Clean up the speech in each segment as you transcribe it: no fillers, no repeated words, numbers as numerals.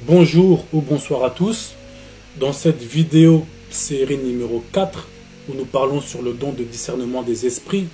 Bonjour ou bonsoir à tous. Dans cette vidéo série numéro 4, où nous parlons sur le don de discernement des esprits,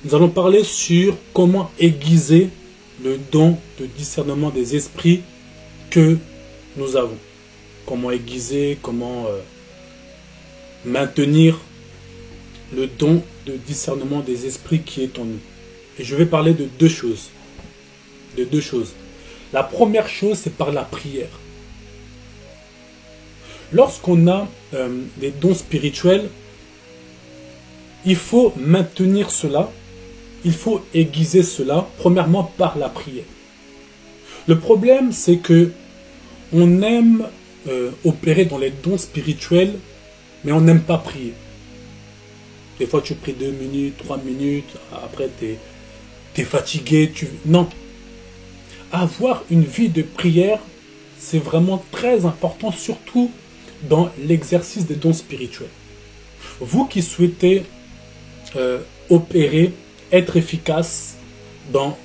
nous allons parler sur comment aiguiser le don de discernement des esprits que nous avons. Comment aiguiser, comment maintenir le don de discernement des esprits qui est en nous. Et je vais parler de deux choses. La première chose, c'est par la prière. Lorsqu'on a des dons spirituels, il faut maintenir cela, il faut aiguiser cela, premièrement par la prière. Le problème, c'est que on aime opérer dans les dons spirituels, mais on n'aime pas prier. Des fois, tu pries 2 minutes, 3 minutes, après tu es fatigué. Non. Avoir une vie de prière, c'est vraiment très important, surtout dans l'exercice des dons spirituels. Vous qui souhaitez opérer, être efficace dans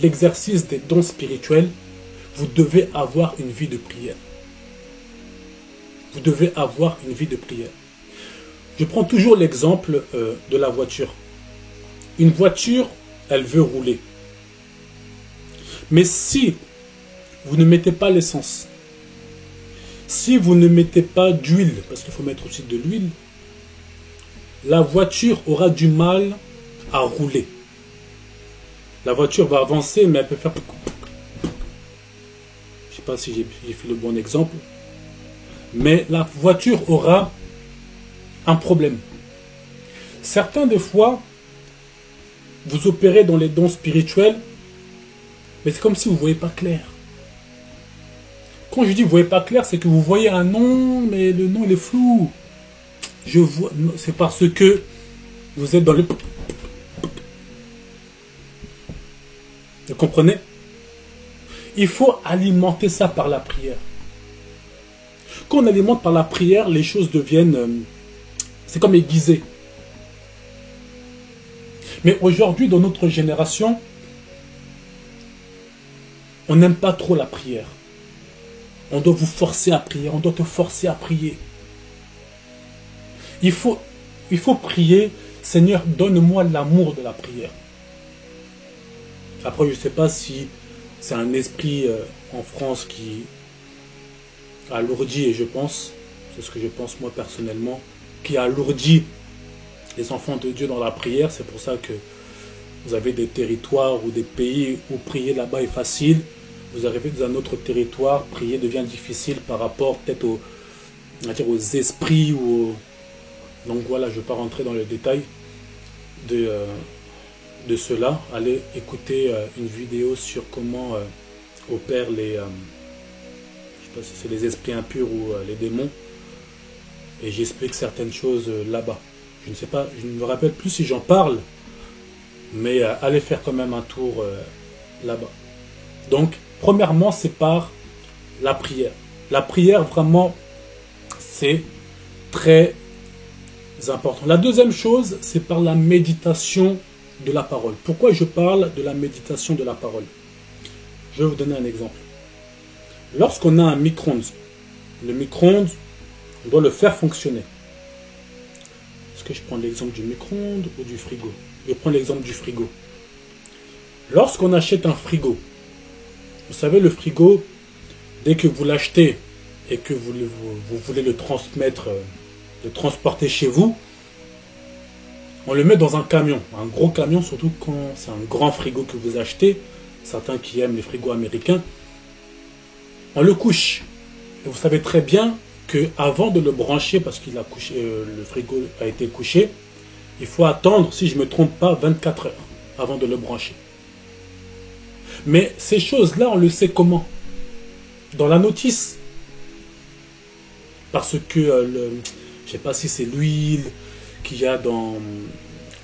l'exercice des dons spirituels, vous devez avoir une vie de prière. Vous devez avoir une vie de prière. Je prends toujours l'exemple de la voiture. Une voiture, elle veut rouler. Mais si vous ne mettez pas l'essence, si vous ne mettez pas d'huile, parce qu'il faut mettre aussi de l'huile, la voiture aura du mal à rouler. La voiture va avancer, mais elle peut faire... Je ne sais pas si j'ai fait le bon exemple. Mais la voiture aura un problème. Certains, des fois, vous opérez dans les dons spirituels, mais c'est comme si vous ne voyez pas clair. Quand je dis vous ne voyez pas clair, c'est que vous voyez un nom, mais le nom il est flou. C'est parce que vous êtes dans le... Vous comprenez? Il faut alimenter ça par la prière. Quand on alimente par la prière, les choses deviennent... c'est comme aiguisé. Mais aujourd'hui, dans notre génération, on n'aime pas trop la prière. On doit vous forcer à prier. On doit te forcer à prier. Il faut prier. Seigneur, donne-moi l'amour de la prière. Après, je ne sais pas si c'est un esprit en France qui alourdit, et je pense, c'est ce que je pense moi personnellement, qui alourdit les enfants de Dieu dans la prière. C'est pour ça que vous avez des territoires ou des pays où prier là-bas est facile. Vous arrivez dans un autre territoire, prier devient difficile par rapport peut-être aux esprits. Donc voilà, je ne vais pas rentrer dans le détail de cela. Allez écouter une vidéo sur comment opèrent les... je ne sais pas si c'est les esprits impurs ou les démons. Et j'explique certaines choses là-bas. Je ne sais pas, je ne me rappelle plus si j'en parle. Mais allez faire quand même un tour là-bas. Donc, premièrement, c'est par la prière. La prière, vraiment, c'est très important. La deuxième chose, c'est par la méditation de la parole. Pourquoi je parle de la méditation de la parole? Je vais vous donner un exemple. Lorsqu'on a un micro-ondes, le micro-ondes, on doit le faire fonctionner. Est-ce que je prends l'exemple du micro-ondes ou du frigo? Je prends l'exemple du frigo. Lorsqu'on achète un frigo, vous savez, le frigo, dès que vous l'achetez et que vous voulez le transmettre, le transporter chez vous, on le met dans un camion, un gros camion, surtout quand c'est un grand frigo que vous achetez, certains qui aiment les frigos américains, on le couche. Et vous savez très bien qu'avant de le brancher, parce qu'il a couché, le frigo a été couché, il faut attendre, si je ne me trompe pas, 24 heures avant de le brancher. Mais ces choses-là, on le sait comment? Dans la notice. Parce que, je ne sais pas si c'est l'huile qu'il y a dans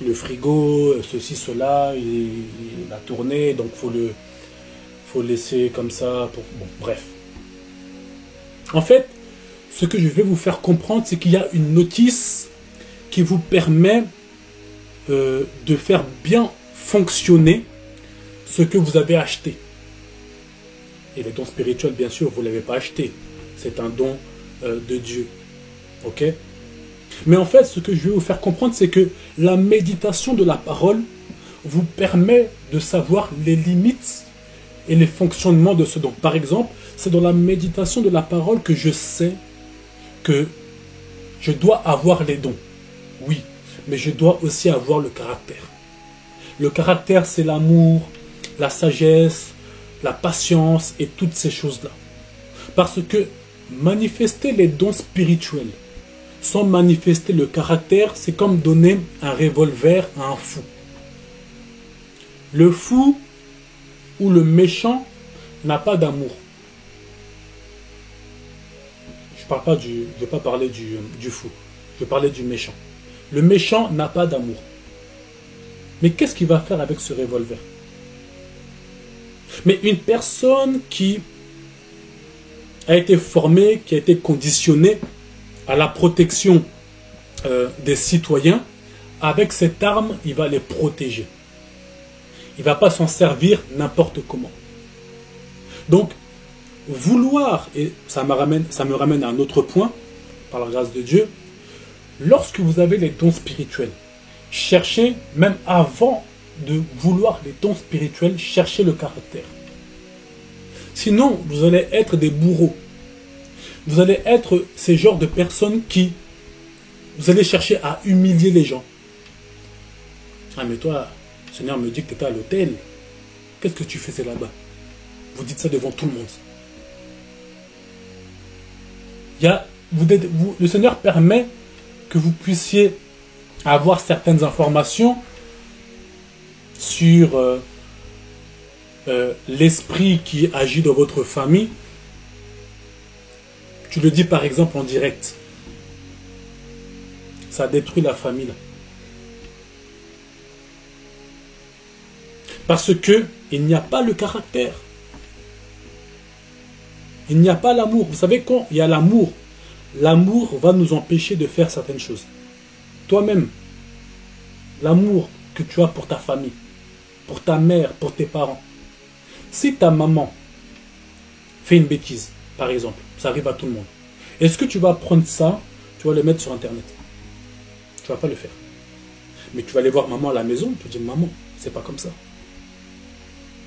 le frigo, ceci, cela, il a tourné, donc il faut laisser comme ça. Bon, bref. En fait, ce que je vais vous faire comprendre, c'est qu'il y a une notice qui vous permet de faire bien fonctionner ce que vous avez acheté. Et les dons spirituels, bien sûr, vous ne l'avez pas acheté. C'est un don de Dieu. Ok? Mais en fait, ce que je vais vous faire comprendre, c'est que la méditation de la parole vous permet de savoir les limites et les fonctionnements de ce don. Par exemple, c'est dans la méditation de la parole que je sais que je dois avoir les dons. Oui, mais je dois aussi avoir le caractère. Le caractère, c'est l'amour, la sagesse, la patience et toutes ces choses-là. Parce que manifester les dons spirituels sans manifester le caractère, c'est comme donner un revolver à un fou. Le fou ou le méchant n'a pas d'amour. Je ne vais pas parler du fou. Je vais parler du méchant. Le méchant n'a pas d'amour. Mais qu'est-ce qu'il va faire avec ce revolver? Mais une personne qui a été formée, qui a été conditionnée à la protection des citoyens, avec cette arme, il va les protéger. Il ne va pas s'en servir n'importe comment. Donc, vouloir, et ça me ramène à un autre point, par la grâce de Dieu, lorsque vous avez les dons spirituels, cherchez, même avant de vouloir les dons spirituels, cherchez le caractère. Sinon, vous allez être des bourreaux. Vous allez être ces genres de personnes qui, vous allez chercher à humilier les gens. Ah mais toi, le Seigneur me dit que tu étais à l'hôtel. Qu'est-ce que tu faisais là-bas? Vous dites ça devant tout le monde. Le Seigneur permet que vous puissiez avoir certaines informations sur l'esprit qui agit dans votre famille. Tu le dis par exemple en direct. Ça détruit la famille. Parce que il n'y a pas le caractère. Il n'y a pas l'amour. Vous savez, quand il y a l'amour, l'amour va nous empêcher de faire certaines choses. Toi-même, l'amour que tu as pour ta famille, pour ta mère, pour tes parents. Si ta maman fait une bêtise, par exemple, ça arrive à tout le monde. Est-ce que tu vas prendre ça, tu vas le mettre sur Internet? Tu ne vas pas le faire. Mais tu vas aller voir maman à la maison, tu vas dire, maman, c'est pas comme ça.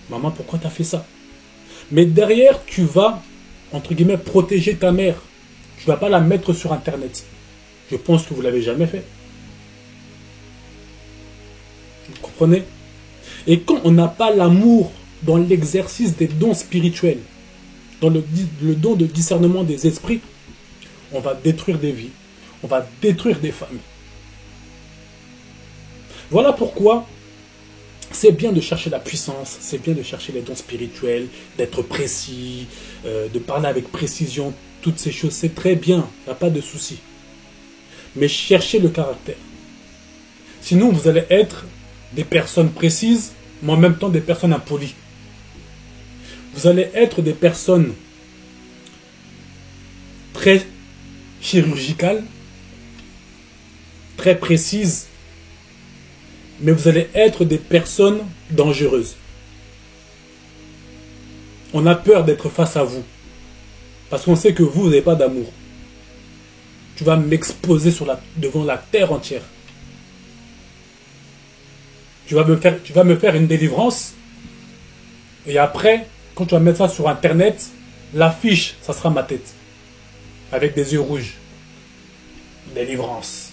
Maman, pourquoi tu as fait ça? Mais derrière, tu vas, entre guillemets, protéger ta mère. Tu ne vas pas la mettre sur Internet. Je pense que vous ne l'avez jamais fait. Vous comprenez? Et quand on n'a pas l'amour dans l'exercice des dons spirituels, dans le don de discernement des esprits, on va détruire des vies, on va détruire des familles. Voilà pourquoi c'est bien de chercher la puissance, c'est bien de chercher les dons spirituels, d'être précis, de parler avec précision, toutes ces choses, c'est très bien, il n'y a pas de souci. Mais cherchez le caractère. Sinon, vous allez être des personnes précises, mais en même temps des personnes impolies. Vous allez être des personnes très chirurgicales, très précises, mais vous allez être des personnes dangereuses. On a peur d'être face à vous, parce qu'on sait que vous n'avez pas d'amour. Tu vas m'exposer devant la terre entière. Tu vas me faire une délivrance, et après, quand tu vas mettre ça sur Internet, l'affiche, ça sera ma tête. Avec des yeux rouges. Délivrance.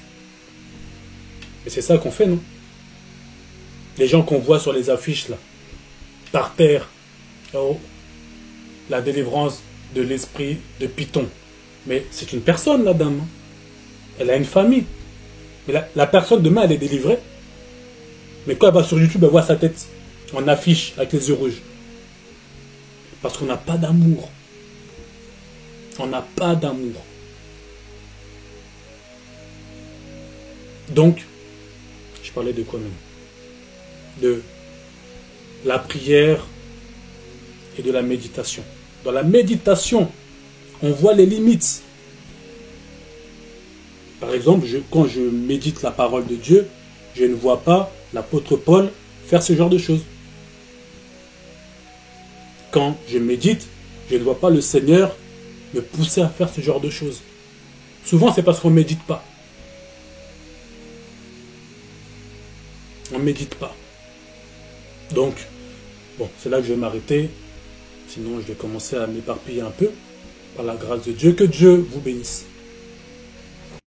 Et c'est ça qu'on fait, non? Les gens qu'on voit sur les affiches, là, par terre. Oh, la délivrance de l'esprit de Python. Mais c'est une personne, la dame. Elle a une famille. Mais la personne, demain, elle est délivrée. Mais quand elle va sur YouTube, elle voit sa tête en affiche avec les yeux rouges. Parce qu'on n'a pas d'amour. On n'a pas d'amour. Donc, je parlais de quoi même? De la prière et de la méditation. Dans la méditation, on voit les limites. Par exemple, quand je médite la parole de Dieu, je ne vois pas l'apôtre Paul faire ce genre de choses. Quand je médite, je ne vois pas le Seigneur me pousser à faire ce genre de choses. Souvent, c'est parce qu'on ne médite pas. On ne médite pas. Donc, bon, c'est là que je vais m'arrêter. Sinon, je vais commencer à m'éparpiller un peu. Par la grâce de Dieu, que Dieu vous bénisse.